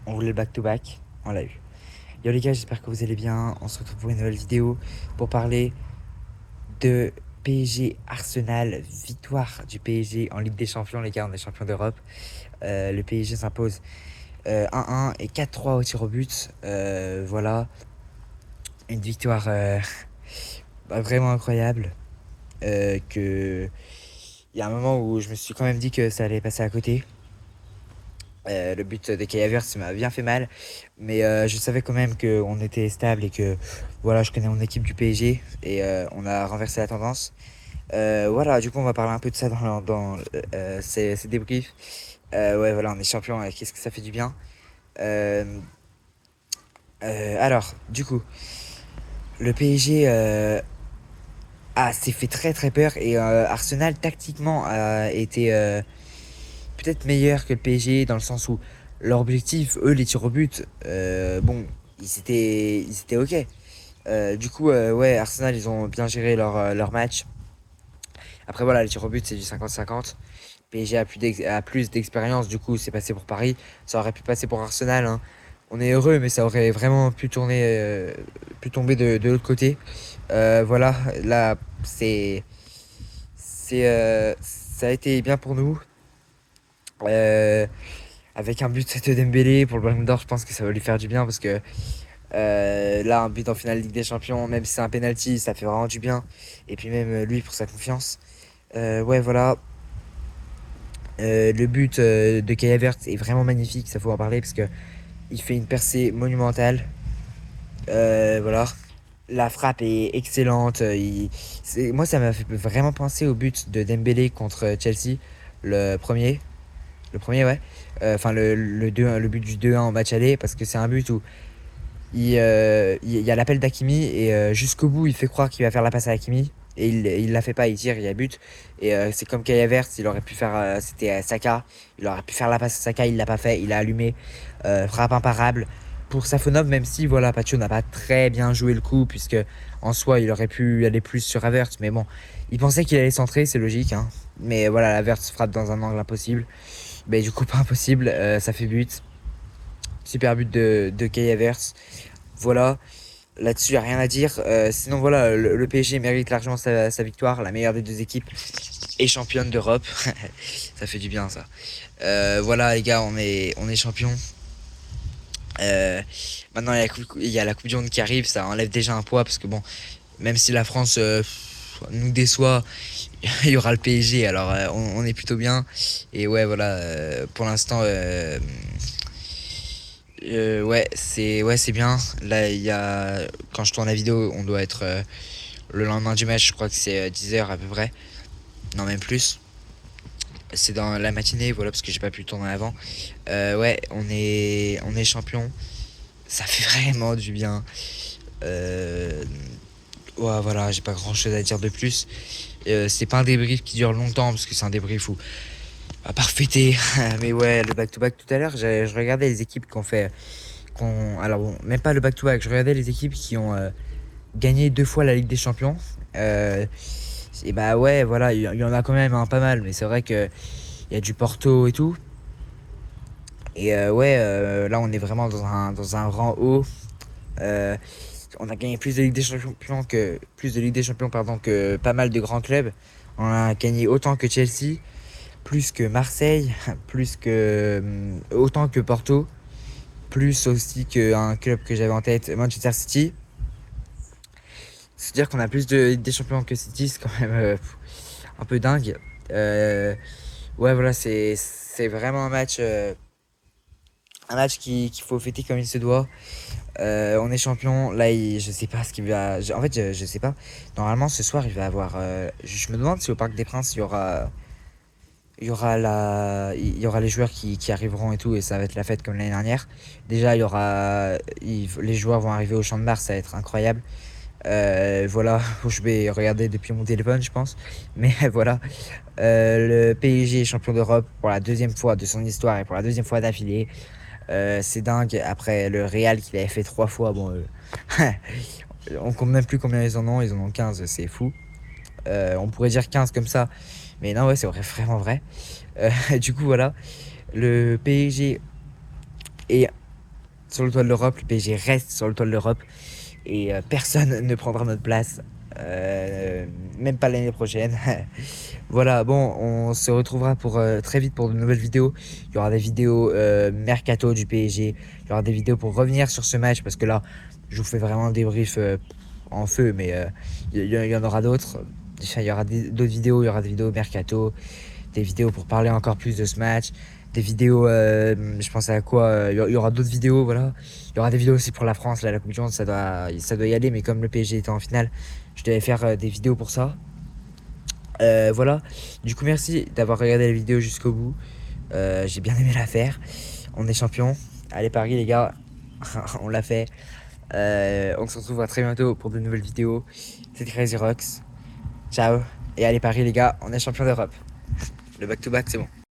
On voulait le back-to-back, on l'a eu. Yo les gars, j'espère que vous allez bien. On se retrouve pour une nouvelle vidéo pour parler de PSG Arsenal. Victoire du PSG en Ligue des Champions, les gars, on est champion d'Europe. Le PSG s'impose 1-1 et 4-3 au tir au but. Voilà, une victoire vraiment incroyable. Que il y a un moment où je me suis quand même dit que ça allait passer à côté. Le but de Kai Havertz m'a bien fait mal, mais je savais quand même qu'on était stable et que voilà, je connais mon équipe du PSG et on a renversé la tendance. Voilà, du coup, on va parler un peu de ça dans ces débriefs. Ouais, voilà, on est champion, qu'est-ce que ça fait du bien. Euh, alors, du coup, le PSG s'est fait très très peur et Arsenal, tactiquement, a été peut-être meilleur que le PSG dans le sens où leur objectif, eux, les tirs au but, bon, ils étaient ok. Du coup, ouais, Arsenal, ils ont bien géré leur match. Après, voilà, les tirs au but, c'est du 50-50. PSG a plus d'expérience, du coup, c'est passé pour Paris. Ça aurait pu passer pour Arsenal, hein. On est heureux, mais ça aurait vraiment pu tomber de l'autre côté. Voilà, là, ça a été bien pour nous. Euh, Avec un but de Dembélé pour le Ballon d'Or, je pense que ça va lui faire du bien parce que là, un but en finale Ligue des Champions, même si c'est un penalty, ça fait vraiment du bien. Et puis même lui pour sa confiance. Ouais, voilà. Le but de Kai Havertz est vraiment magnifique, ça faut en parler parce que il fait une percée monumentale. Voilà. La frappe est excellente. Moi, ça m'a fait vraiment penser au but de Dembélé contre Chelsea, le premier. Le premier, ouais. Enfin, le but du 2-1 en match aller, parce que c'est un but où il y a l'appel d'Hakimi et jusqu'au bout, il fait croire qu'il va faire la passe à Hakimi. Et il la fait pas, il tire, il y a but. Et c'est comme Kai Havertz, il aurait pu faire. C'était Saka. Il aurait pu faire la passe à Saka, il l'a pas fait, il a allumé. Frappe imparable. Pour Safonov, même si voilà, Pacho n'a pas très bien joué le coup, puisque en soi, il aurait pu aller plus sur Havertz. Mais bon, il pensait qu'il allait centrer, c'est logique, hein. Mais voilà, Havertz frappe dans un angle impossible. Mais du coup, pas impossible, ça fait but. Super but de Kai Havertz. Voilà, là-dessus, il n'y a rien à dire. Sinon, voilà, le PSG mérite largement sa victoire. La meilleure des deux équipes est championne d'Europe. Ça fait du bien, ça. Voilà, les gars, on est champion. Maintenant, il y a la Coupe du Monde qui arrive. Ça enlève déjà un poids parce que, bon, même si la France nous déçoit, il y aura le PSG. Alors, on est plutôt bien. Et ouais, voilà, pour l'instant. Ouais, c'est bien. Là, quand je tourne la vidéo, on doit être le lendemain du match. Je crois que c'est 10 h à peu près. Non, même plus. C'est dans la matinée, voilà, parce que j'ai pas pu le tourner avant. Ouais, on est champion. Ça fait vraiment du bien. Euh, ouais, voilà, j'ai pas grand chose à dire de plus. C'est pas un débrief qui dure longtemps, parce que c'est un débrief où à part fêter. Mais ouais, le back-to-back tout à l'heure, je regardais les équipes qui ont fait. Alors bon, même pas le back-to-back, je regardais les équipes qui ont gagné 2 fois la Ligue des Champions. Euh, et bah ouais, voilà, il y en a quand même pas mal, mais c'est vrai que il y a du Porto et tout. Et ouais, là on est vraiment dans un rang haut. Euh, on a gagné plus de Ligue des Champions pardon, que pas mal de grands clubs. On a gagné autant que Chelsea, plus que Marseille, plus que autant que Porto, plus aussi qu'un club que j'avais en tête, Manchester City. C'est-à-dire qu'on a plus de Ligue des Champions que City, c'est quand même un peu dingue. Euh, ouais, voilà, c'est vraiment un match qu'il faut fêter comme il se doit. On est champion. Là, je sais pas ce qu'il va. En fait, je sais pas. Normalement, ce soir, il va avoir. Je me demande si au Parc des Princes, il y aura les joueurs qui arriveront et tout, et ça va être la fête comme l'année dernière. Déjà, les joueurs vont arriver au Champ de Mars, ça va être incroyable. Voilà, je vais regarder depuis mon téléphone, je pense. Mais voilà, le PSG est champion d'Europe pour la deuxième fois de son histoire et pour la deuxième fois d'affilée. C'est dingue. Après le Real qui l'avait fait 3 fois, bon, on compte même plus combien ils en ont 15, c'est fou. On pourrait dire 15 comme ça, mais non, ouais, c'est vraiment vrai. Du coup, voilà, le PSG est sur le toit de l'Europe, le PSG reste sur le toit de l'Europe et personne ne prendra notre place. Même pas l'année prochaine. Voilà, bon, on se retrouvera pour très vite pour de nouvelles vidéos. Il y aura des vidéos mercato du PSG. Il y aura des vidéos pour revenir sur ce match parce que là, je vous fais vraiment un débrief en feu, mais il y en aura d'autres. Il y aura d'autres vidéos, il y aura des vidéos mercato, des vidéos pour parler encore plus de ce match, des vidéos, je pense à quoi, il y aura d'autres vidéos, voilà. Il y aura des vidéos aussi pour la France, là, la Coupe du Monde, ça doit y aller, mais comme le PSG était en finale, je devais faire des vidéos pour ça. Voilà, du coup merci d'avoir regardé la vidéo jusqu'au bout. J'ai bien aimé la faire. On est champion. Allez Paris les gars, on l'a fait. On se retrouve très bientôt pour de nouvelles vidéos. C'était Crazy Rocks. Ciao. Et allez Paris les gars, on est champion d'Europe. Le back to back c'est bon.